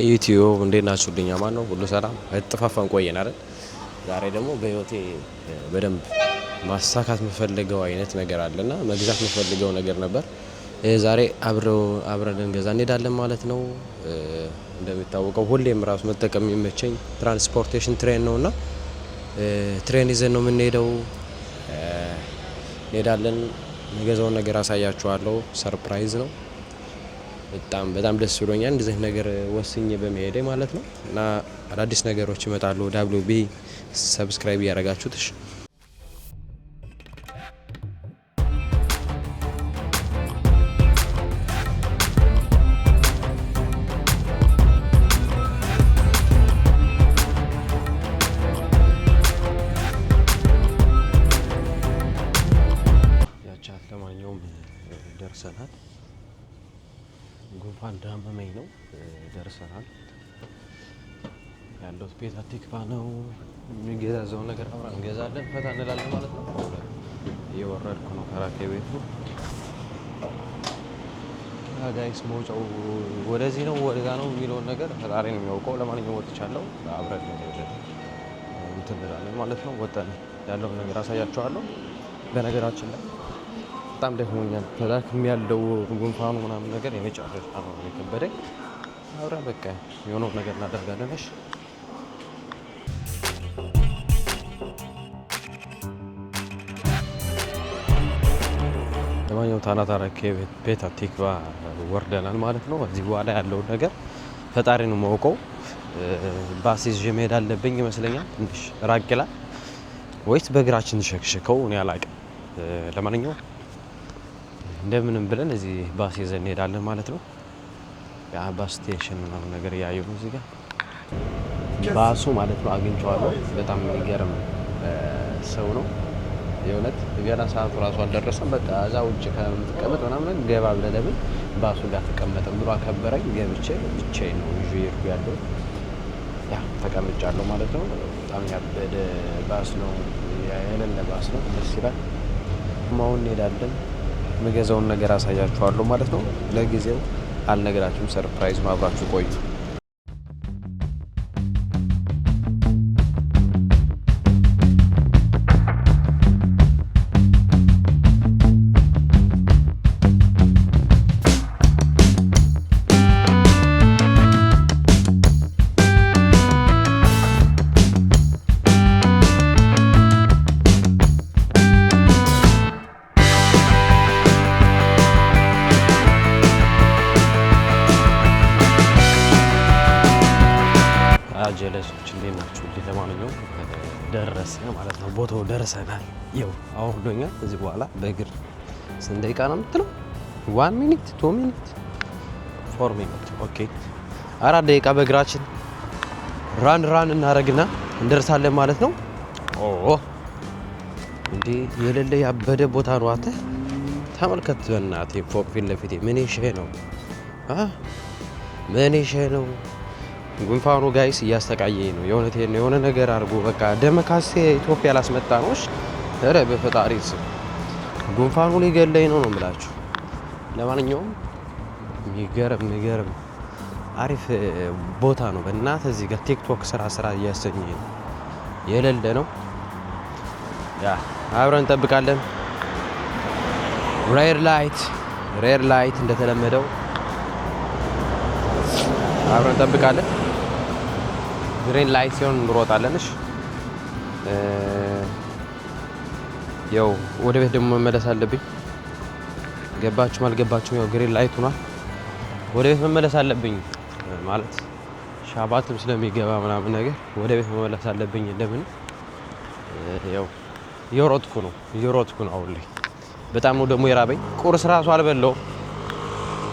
ዩቲዩብ እንዴት ናችሁልኝ? አማን ነው ሁሉ ሰላም። እጥፋፋን ቆየን አይደል? ዛሬ ደግሞ በህይወቴ በደንብ ማሳካት የምፈልገው አይነት ነገር አለና መግዛት የምፈልገው ነገር ነበር። ዛሬ አብረን እንገዛ እንሄዳለን ማለት ነው። እንደሚታወቀው ሁሌም ራሱ መጠቀም የሚመቸኝ ትራንስፖርቴሽን ትሬን ነውና ትሬን ይዘን ነው የምንሄደው። እንሄዳለን። የምገዛውን ነገር አሳያችኋለሁ። ሰርፕራይዝ ነው። በጣም ደስ ብሎኛል እንደዚህ ነገር ወስኜ በመሄዴ ማለት ነው። እና አዳዲስ ነገሮች ይመጣሉ። WB ሰብስክራይብ ያደረጋችሁት እሺ። ያቻት ለማንኛውም ደርሰናል። ጉንፋን እንዳመመኝ ነው። ደርሰናል። ያለው ቤት አቲክፋ ነው። የሚገዛዘው ነገር አብረን እንገዛለን፣ ፈታ እንላለን ማለት ነው። እየወረድኩ ነው ከራኬ ቤቱ። ጋይስ መውጫው ወደዚህ ነው ወደዛ ነው የሚለውን ነገር ፈጣሪ ነው የሚያውቀው። ለማንኛውም ወጥቻለሁ። አብረን እንትን እንላለን ማለት ነው። ወጣን ያለውን ነገር አሳያችኋለሁ። በነገራችን ላይ በጣም ደክሞኛል። ተዳክም ያለው ጉንፋኑ ምናምን ነገር የመጨረሻ ነው የከበደኝ። አብረን በቃ የሆነው ነገር እናደርጋለን። እሺ ለማንኛውም ታናታራኬ ቤት አቲክባ ወርደናል ማለት ነው። እዚህ በኋላ ያለውን ነገር ፈጣሪ ነው የማውቀው። ባስ ይዤ መሄድ አለብኝ ይመስለኛል። ትንሽ ራቅ ይላል ወይስ በእግራችን ሸክሽከው እኔ አላውቅም። ለማንኛውም እንደምንም ብለን እዚህ ባስ ይዘን እንሄዳለን ማለት ነው። ያ ባስ ስቴሽን ምናምን ነገር እያየሁ ነው። እዚህ ጋር ባሱ ማለት ነው አግኝቼዋለሁ። በጣም የሚገርም ሰው ነው የእውነት። ገና ሰዓቱ ራሱ አልደረሰም። በቃ እዛ ውጭ ከምትቀመጥ ምናምን ገባ ብለህ ለምን ባሱ ጋር ተቀመጥም ብሎ አከበረኝ። ገብቼ ብቻዬን ነው ይዤ እየሄድኩ ያለው። ያ ተቀምጫለሁ ማለት ነው። በጣም ያበደ ባስ ነው፣ የሌለ ባስ ነው። ደስ ይላል። አሁን እንሄዳለን። የምገዛውን ነገር አሳያችኋለሁ ማለት ነው። ለጊዜው አልነግራችሁም። ሰርፕራይዝ ነው። አብራችሁ ቆዩ። ጀለሶች እንዴት ናችሁ? ለማንኛውም ደረሰ ማለት ነው። ቦታው ደርሰናል። ይኸው አውርዶኛል። ከዚህ በኋላ በእግር ስንት ደቂቃ ነው የምትለው? 1 ሚኒት 2 ሚኒት 4 ሚኒት ኦኬ፣ 4 ደቂቃ በእግራችን ራን እናደርግና እንደርሳለን ማለት ነው። እንዴ የሌለ ያበደ ቦታ ነው። አንተ ተመልከት በእናትህ ፎቅ ፊት ለፊቴ ምን ይሄ ነው? ምን ይሄ ነው? ጉንፋኑ ጋይስ እያስተቃየኝ ነው። የእውነቴን ነው። የሆነ ነገር አድርጎ በቃ ደመካሴ ኢትዮጵያ ላስመጣ ነው። እሺ ኧረ በፈጣሪ ስም ጉንፋኑ ሊገለኝ ነው የምላችሁ። ለማንኛውም የሚገርም አሪፍ ቦታ ነው። በእናትህ እዚህ ጋር ቲክቶክ ስራ እያሰኘኝ ነው። የሌለ ነው። ያ አብረን እንጠብቃለን። ሬድ ላይት እንደተለመደው አብረን እንጠብቃለን። ግሪን ላይት ሲሆን እንሮጣለን። እሺ ያው ወደ ቤት ደግሞ መመለስ አለብኝ። ገባችሁም አልገባችሁም ያው ግሪን ላይት ሆኗል። ወደ ቤት መመለስ አለብኝ ማለት ሻባትም ስለሚገባ ምናምን ነገር ወደ ቤት መመለስ አለብኝ። እንደምን ያው እየሮጥኩ ነው አሁን ላይ። በጣም ነው ደግሞ የራበኝ። ቁርስ ራሱ አልበላሁም።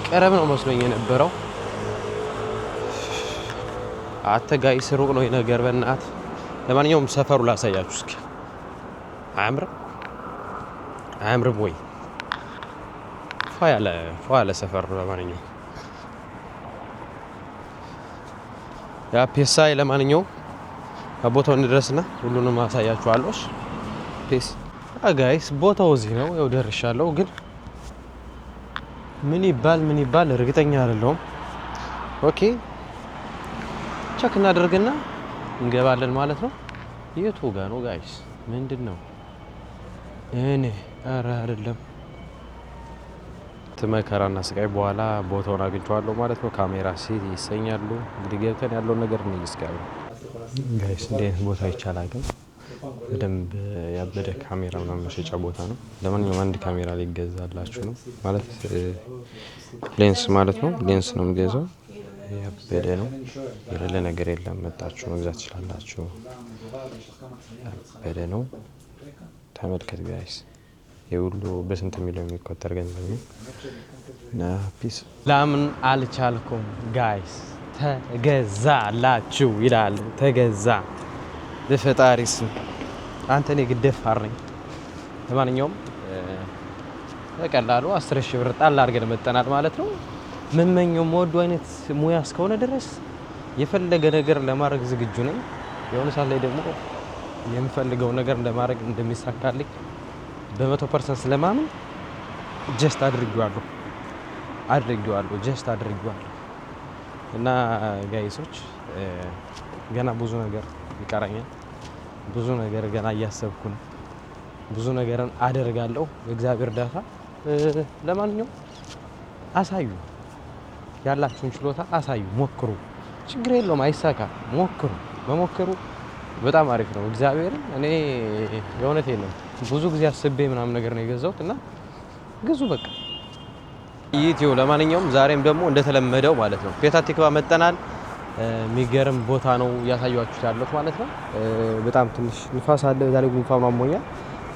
ቀረብ ነው መስሎኝ የነበረው። አተጋይስ ሩቅ ነው ነገር በእናት። ለማንኛውም ሰፈሩ ላሳያችሁ እስኪ። አያምርም ወይ? ፏ ያለ ሰፈር ነው። ለማንኛውም ያ ፒሳይ ለማንኛውም ቦታው እንድረስና ሁሉንም አሳያችኋለሁ። ፒስ ጋይስ ቦታው እዚህ ነው። ያው ደርሻለሁ፣ ግን ምን ይባል እርግጠኛ አይደለሁም። ኦኬ ቸክ እናደርግና እንገባለን ማለት ነው። የቱ ጋር ነው ጋይስ? ምንድነው እኔ አረ አይደለም ተመከራና ስቃይ በኋላ ቦታውን አግኝቼዋለሁ ማለት ነው። ካሜራ ሲት ይሰኛሉ። እንግዲህ ገብተን ያለው ነገር ነው ይስካሉ ጋይስ። እንዴት ቦታ ይቻላል ግን በደንብ ያበደ ካሜራ ምናምን መሸጫ ቦታ ነው። ለማንኛውም አንድ ካሜራ ሊገዛላችሁ ነው ማለት ሌንስ ማለት ነው። ሌንስ ነው የምገዛው። ያበደ ነው። የሌለ ነገር የለም። መጣችሁ መግዛት ትችላላችሁ። ያበደ ነው። ተመልከት ጋይስ። የሁሉ በስንት ሚሊዮን የሚቆጠር ገንዘብ ነው። እና ፒስ ለምን አልቻልኩም ጋይስ። ተገዛላችሁ ይላል። ተገዛ በፈጣሪስ አንተ ነህ ግደፋር ነኝ። ለማንኛውም በቀላሉ 10,000 ብር ጣል አድርገን መጠናል ማለት ነው። መመኘው ሞዱ አይነት ሙያ እስከሆነ ድረስ የፈለገ ነገር ለማድረግ ዝግጁ ነኝ። የሆነ ሰዓት ላይ ደግሞ የምፈልገው ነገር ለማድረግ እንደሚሳካልኝ በ100% ስለማምን ጀስት አድርጌዋለሁ እና ጋይሶች ገና ብዙ ነገር ይቀራኛል። ብዙ ነገር ገና እያሰብኩ ነው። ብዙ ነገርን አደርጋለሁ በእግዚአብሔር እርዳታ። ለማንኛውም አሳዩ፣ ያላችሁን ችሎታ አሳዩ፣ ሞክሩ። ችግር የለውም አይሳካ፣ ሞክሩ። መሞክሩ በጣም አሪፍ ነው። እግዚአብሔርን እኔ የእውነቴን ነው ብዙ ጊዜ አስቤ ምናምን ነገር ነው የገዛሁት እና ግዙ በቃ ዩቲዩብ። ለማንኛውም ዛሬም ደግሞ እንደተለመደው ማለት ነው ፔታ ቲክቫ መጠናል። የሚገርም ቦታ ነው ያሳያችሁት ያለው ማለት ነው። በጣም ትንሽ ንፋስ አለ። ዛሬ ጉንፋኑ አሞኛል፣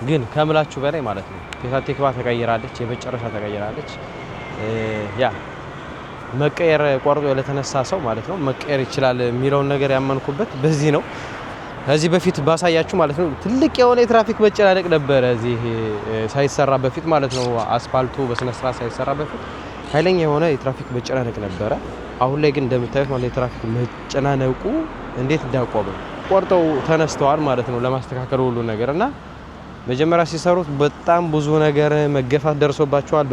ግን ከምላችሁ በላይ ማለት ነው ፔታ ቲክቫ ተቀይራለች፣ የመጨረሻ ተቀይራለች። ያ መቀየር ቆርጦ ለተነሳ ሰው ማለት ነው መቀየር ይችላል የሚለውን ነገር ያመንኩበት በዚህ ነው። ከዚህ በፊት ባሳያችሁ ማለት ነው ትልቅ የሆነ የትራፊክ መጨናነቅ ነበረ እዚህ ሳይሰራ በፊት ማለት ነው። አስፋልቱ በስነ ስርዓት ሳይሰራ በፊት ኃይለኛ የሆነ የትራፊክ መጨናነቅ ነበረ። አሁን ላይ ግን እንደምታዩት ማለት የትራፊክ መጨናነቁ እንዴት እንዳቆመ ቆርጠው ተነስተዋል ማለት ነው ለማስተካከል ሁሉ ነገር እና መጀመሪያ ሲሰሩት በጣም ብዙ ነገር መገፋት ደርሶባቸዋል።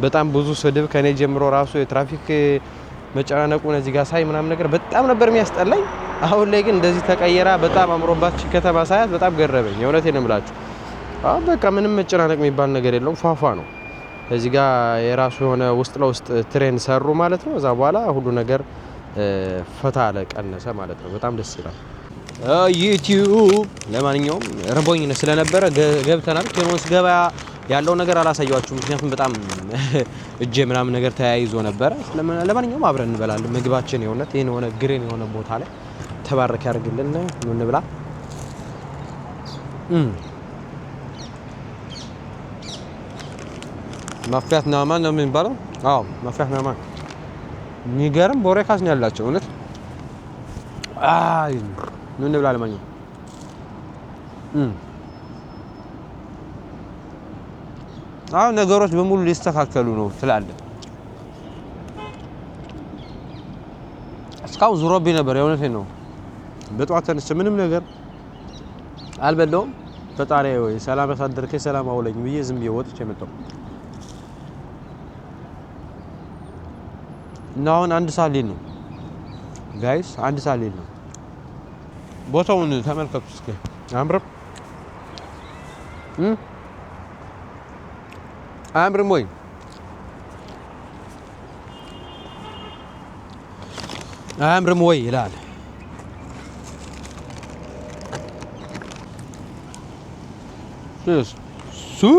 በጣም ብዙ ስድብ ከኔ ጀምሮ ራሱ የትራፊክ መጨናነቁን እዚህ ጋር ሳይ ምናምን ነገር በጣም ነበር የሚያስጠላኝ። አሁን ላይ ግን እንደዚህ ተቀየራ በጣም አምሮባችሁ ከተማ ሳያት በጣም ገረመኝ። የእውነቴን ነው የምላችሁ። በቃ ምንም መጨናነቅ የሚባል ነገር የለውም። ፏፏ ነው። እዚህ ጋር የራሱ የሆነ ውስጥ ለውስጥ ትሬን ሰሩ ማለት ነው። እዛ በኋላ ሁሉ ነገር ፈታ አለ፣ ቀነሰ ማለት ነው። በጣም ደስ ይላል። ዩቲዩብ ለማንኛውም ረቦኝ ስለነበረ ገብተናል። ኬሞንስ ገበያ ያለው ነገር አላሳያችሁም፣ ምክንያቱም በጣም እጄ ምናምን ነገር ተያይዞ ነበረ። ለማንኛውም አብረን እንበላለን ምግባችን። የሆነት ይሄን የሆነ ግሬን የሆነ ቦታ ላይ ተባረክ ያርግልን ነው እንብላ። ማፍያት ናማን ነው የሚባለው። አዎ ማፍያት ናማን የሚገርም ቦሬካስ ነው ያላቸው እውነት። አይ ምን እንብላ ለማንኛውም አሁን ነገሮች በሙሉ ሊስተካከሉ ነው ትላለህ። እስካሁን ዙሮብኝ ነበር የእውነቴን ነው። በጠዋት ተነስቼ ምንም ነገር አልበላሁም። ፈጣሪ ወይ ሰላም ያሳድርከኝ ሰላም አውለኝ ብዬ ዝም ብዬ ወጥቼ መጣሁ እና አሁን አንድ ሰዓት ሊል ነው ጋይስ፣ አንድ ሰዓት ሊል ነው። ቦታውን ተመልከቱ እስኪ አያምርም? አያምርም ወይ? አያምርም ወይ ይላል። ሱ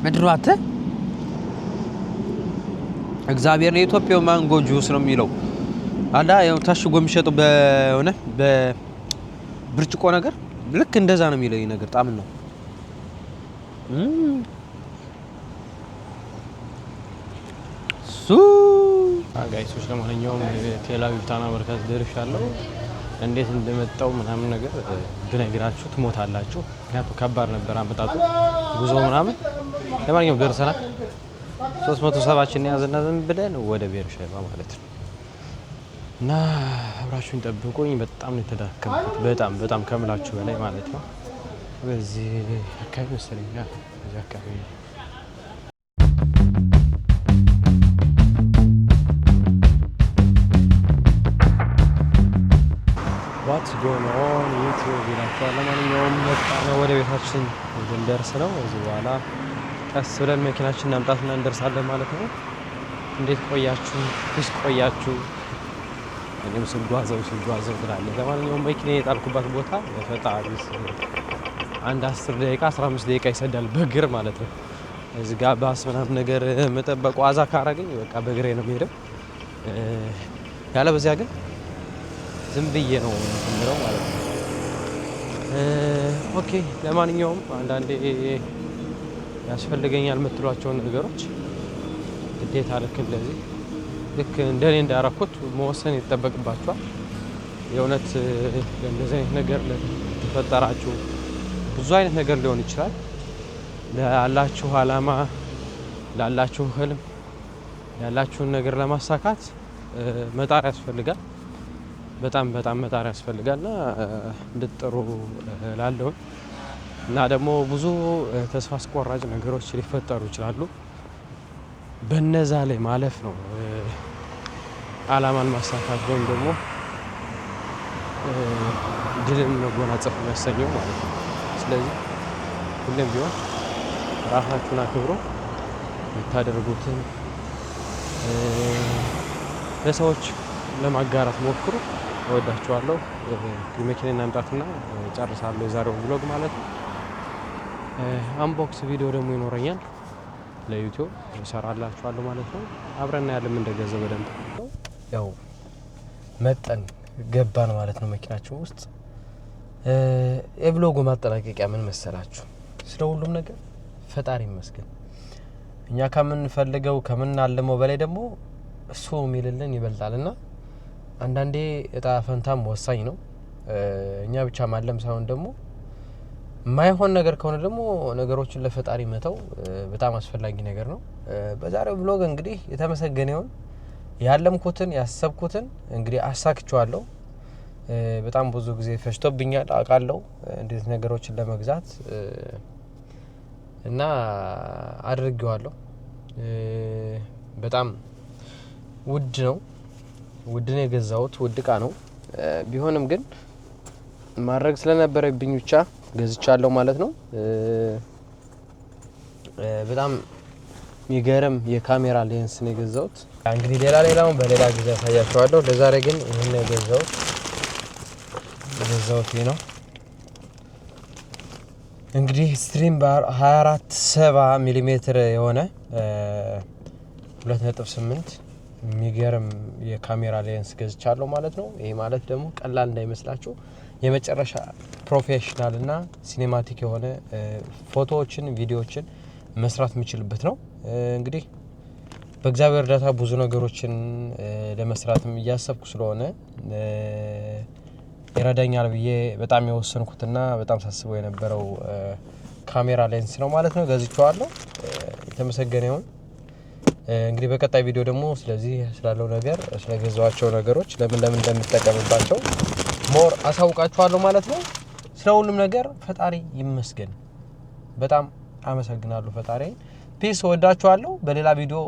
ምድሯት እግዚአብሔር የኢትዮጵያው ማንጎ ጁስ ነው የሚለው አላ ያው ታሽጎ የሚሸጠው በሆነ በብርጭቆ ነገር ልክ እንደዛ ነው የሚለው ነገር ጣም ነው። ሱ ጋይሶች ለማንኛውም ቴል አቪቭ ታና መርካዝ ደርሻለሁ። እንዴት እንደመጣው ምናምን ነገር ብነግራችሁ ትሞታላችሁ። ምክንያቱም ከባድ ነበር አመጣጡ ጉዞ ምናምን። ለማንኛውም ደርሰናል። 370ችን ያዘና ዝም ብለን ወደ ቤርሸባ ማለት ነው። እና አብራችሁን ጠብቁኝ። በጣም ነው የተዳከምኩት፣ በጣም ከምላችሁ በላይ ማለት ነው። በዚህ አካባቢ መሰለኝ በዚህ አካባቢ What's going on YouTube ይላችኋል። ለማንኛውም ወደ ቤታችን ልንደርስ ነው። እዚህ በኋላ ቀስ ብለን መኪናችን እናምጣትና እንደርሳለን ማለት ነው። እንዴት ቆያችሁ? ቆያችሁ? እኔም ስጓዘው ትላለህ። ለማንኛውም መኪና የጣልኩባት ቦታ በፈጣሪ አንድ 10 ደቂቃ 15 ደቂቃ ይሰዳል በእግር ማለት ነው። እዚህ ጋር ባስ ምናምን ነገር መጠበቁ አዛ ካረገኝ በቃ በእግሬ ነው የምሄደው። ያለ በዚያ ግን ዝም ብዬ ነው የምለው ማለት ነው። ኦኬ ለማንኛውም አንዳንዴ ያስፈልገኛል የምትሏቸውን ነገሮች ግዴታ ልክ እንደኔ እንዳረኩት መወሰን ይጠበቅባችኋል። የእውነት እንደዚህ አይነት ነገር ለተፈጠራችሁ ብዙ አይነት ነገር ሊሆን ይችላል። ላላችሁ አላማ፣ ላላችሁ ህልም፣ ያላችሁን ነገር ለማሳካት መጣር ያስፈልጋል። በጣም መጣር ያስፈልጋልና እንድትጥሩ ላለው እና ደግሞ ብዙ ተስፋ አስቆራጭ ነገሮች ሊፈጠሩ ይችላሉ። በነዛ ላይ ማለፍ ነው አላማን ማሳካት ወይም ደግሞ ድልን መጎናጸፍ የሚያሰኘው ማለት ነው። ስለዚህ ሁሌም ቢሆን ራሳችሁን አክብሩ። የምታደርጉትን ለሰዎች ለማጋራት ሞክሩ። እወዳችኋለሁ። የመኪናን አምጣትና ጨርሳለሁ የዛሬው ብሎግ ማለት ነው። አንቦክስ ቪዲዮ ደግሞ ይኖረኛል ለዩቲዩብ እሰራላችኋለሁ ማለት ነው። አብረን ያለም እንደገዘው በደንብ ያው መጠን ገባን ማለት ነው መኪናችን ውስጥ። የብሎጉ ማጠናቀቂያ ምን መሰላችሁ? ስለ ሁሉም ነገር ፈጣሪ ይመስገን። እኛ ከምንፈልገው ከምናልመው በላይ ደግሞ እሱ የሚልልን ይበልጣልና አንዳንዴ እጣ ፈንታም ወሳኝ ነው። እኛ ብቻ ማለም ሳይሆን ደግሞ የማይሆን ነገር ከሆነ ደግሞ ነገሮችን ለፈጣሪ መተው በጣም አስፈላጊ ነገር ነው። በዛሬው ብሎግ እንግዲህ የተመሰገነውን ያለምኩትን ያሰብኩትን እንግዲህ አሳክቻለሁ። በጣም ብዙ ጊዜ ፈጅቶብኛል አውቃለሁ እንዴት ነገሮችን ለመግዛት እና አድርጌዋለሁ። በጣም ውድ ነው የገዛሁት ውድ እቃ ነው። ቢሆንም ግን ማድረግ ስለነበረብኝ ብቻ ገዝቻለሁ ማለት ነው። በጣም የሚገርም የካሜራ ሌንስ ነው የገዛሁት። እንግዲህ ሌላው በሌላ ጊዜ አሳያችኋለሁ። ለዛሬ ግን ይሄን ነው የገዛሁት ነው እንግዲህ ስትሪም ባር 24/70 ሚሜ የሆነ 2.8 የሚገርም የካሜራ ሌንስ ገዝቻለሁ ማለት ነው። ይሄ ማለት ደግሞ ቀላል እንዳይመስላችሁ የመጨረሻ ፕሮፌሽናል እና ሲኔማቲክ የሆነ ፎቶዎችን ቪዲዮዎችን መስራት የምችልበት ነው። እንግዲህ በእግዚአብሔር እርዳታ ብዙ ነገሮችን ለመስራትም እያሰብኩ ስለሆነ ይረዳኛል ብዬ በጣም የወሰንኩትና በጣም ሳስበው የነበረው ካሜራ ሌንስ ነው ማለት ነው። ገዝቼዋለሁ። የተመሰገነ ይሁን። እንግዲህ በቀጣይ ቪዲዮ ደግሞ ስለዚህ ስላለው ነገር ስለገዛዋቸው ነገሮች ለምን እንደምጠቀምባቸው ሞር አሳውቃችኋለሁ ማለት ነው። ስለሁሉም ነገር ፈጣሪ ይመስገን። በጣም አመሰግናለሁ ፈጣሪ። ፒስ ወዳችኋለሁ። በሌላ ቪዲዮ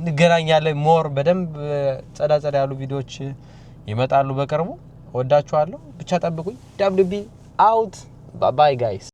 እንገናኛለን። ሞር በደንብ ጸዳ ያሉ ቪዲዮዎች ይመጣሉ በቅርቡ። ወዳችኋለሁ። ብቻ ጠብቁኝ። WB out. Bye bye guys.